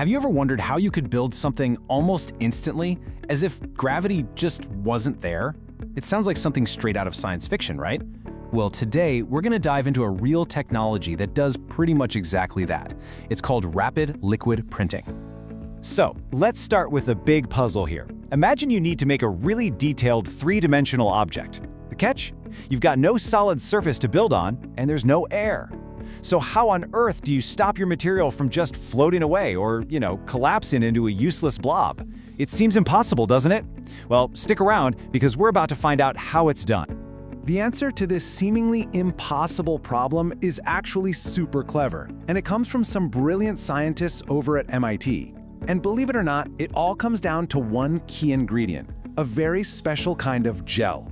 Have you ever wondered how you could build something almost instantly, as if gravity just wasn't there? It sounds like something straight out of science fiction, right? Well, today we're going to dive into a real technology that does pretty much exactly that. It's called rapid liquid printing. So, let's start with a big puzzle here. Imagine you need to make a really detailed three-dimensional object. The catch? You've got no solid surface to build on, and there's no air. So how on earth do you stop your material from just floating away or, collapsing into a useless blob? It seems impossible, doesn't it? Well, stick around because we're about to find out how it's done. The answer to this seemingly impossible problem is actually super clever, and it comes from some brilliant scientists over at MIT. And believe it or not, it all comes down to one key ingredient, a very special kind of gel.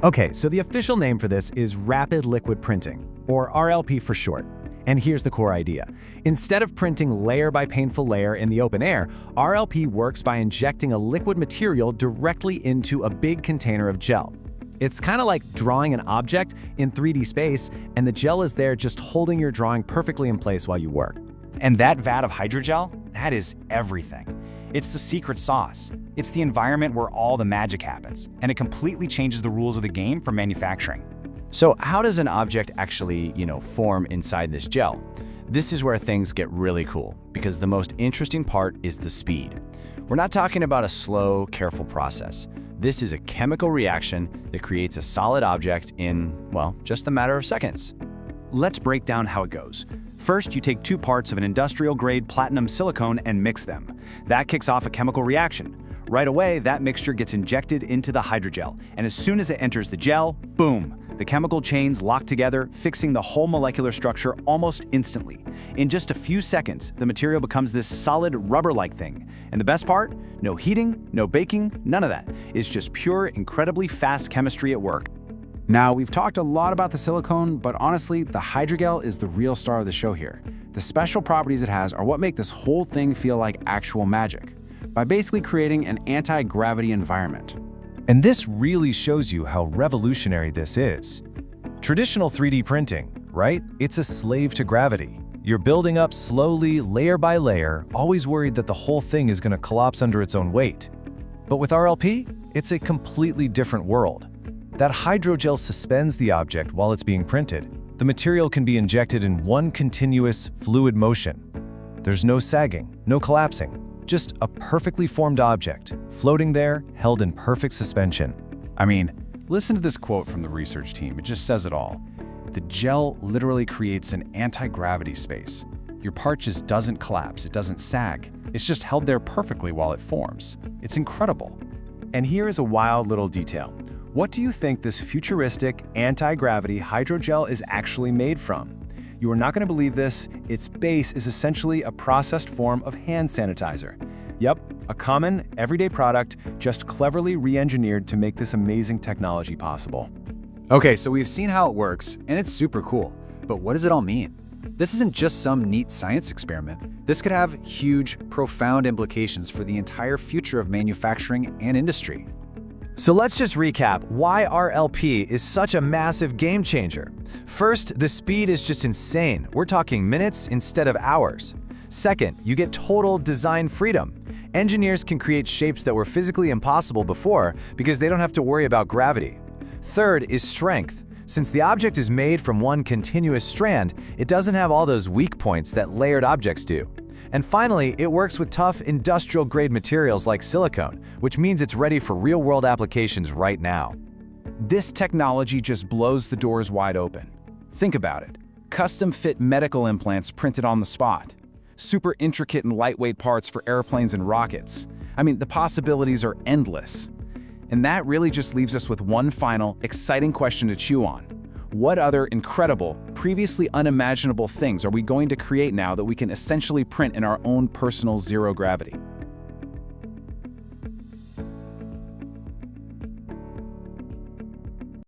Okay, so the official name for this is rapid liquid printing, or RLP for short. And here's the core idea. Instead of printing layer by painful layer in the open air, RLP works by injecting a liquid material directly into a big container of gel. It's kind of like drawing an object in 3D space, and the gel is there just holding your drawing perfectly in place while you work. And that vat of hydrogel, that is everything. It's the secret sauce. It's the environment where all the magic happens, and it completely changes the rules of the game for manufacturing. So how does an object actually, form inside this gel? This is where things get really cool, because the most interesting part is the speed. We're not talking about a slow, careful process. This is a chemical reaction that creates a solid object in, well, just a matter of seconds. Let's break down how it goes. First, you take 2 parts of an industrial-grade platinum silicone and mix them. That kicks off a chemical reaction. Right away, that mixture gets injected into the hydrogel, and as soon as it enters the gel, boom! The chemical chains lock together, fixing the whole molecular structure almost instantly. In just a few seconds, the material becomes this solid rubber-like thing. And the best part? No heating, no baking, none of that. It's just pure, incredibly fast chemistry at work. Now, we've talked a lot about the silicone, but honestly, the hydrogel is the real star of the show here. The special properties it has are what make this whole thing feel like actual magic, by basically creating an anti-gravity environment. And this really shows you how revolutionary this is. Traditional 3D printing, right? It's a slave to gravity. You're building up slowly, layer by layer, always worried that the whole thing is going to collapse under its own weight. But with RLP, it's a completely different world. That hydrogel suspends the object while it's being printed. The material can be injected in one continuous, fluid motion. There's no sagging, no collapsing, just a perfectly formed object, floating there, held in perfect suspension. I mean, listen to this quote from the research team. It just says it all. The gel literally creates an anti-gravity space. Your part just doesn't collapse, it doesn't sag. It's just held there perfectly while it forms. It's incredible. And here is a wild little detail. What do you think this futuristic, anti-gravity hydrogel is actually made from? You are not going to believe this. Its base is essentially a processed form of hand sanitizer. Yep, a common, everyday product, just cleverly re-engineered to make this amazing technology possible. Okay, so we've seen how it works, and it's super cool. But what does it all mean? This isn't just some neat science experiment. This could have huge, profound implications for the entire future of manufacturing and industry. So let's just recap why RLP is such a massive game changer. First, the speed is just insane. We're talking minutes instead of hours. Second, you get total design freedom. Engineers can create shapes that were physically impossible before because they don't have to worry about gravity. Third is strength. Since the object is made from one continuous strand, it doesn't have all those weak points that layered objects do. And finally, it works with tough industrial-grade materials like silicone, which means it's ready for real-world applications right now. This technology just blows the doors wide open. Think about it. Custom-fit medical implants printed on the spot. Super intricate and lightweight parts for airplanes and rockets. I mean, the possibilities are endless. And that really just leaves us with one final, exciting question to chew on. What other incredible, previously unimaginable things are we going to create now that we can essentially print in our own personal zero gravity?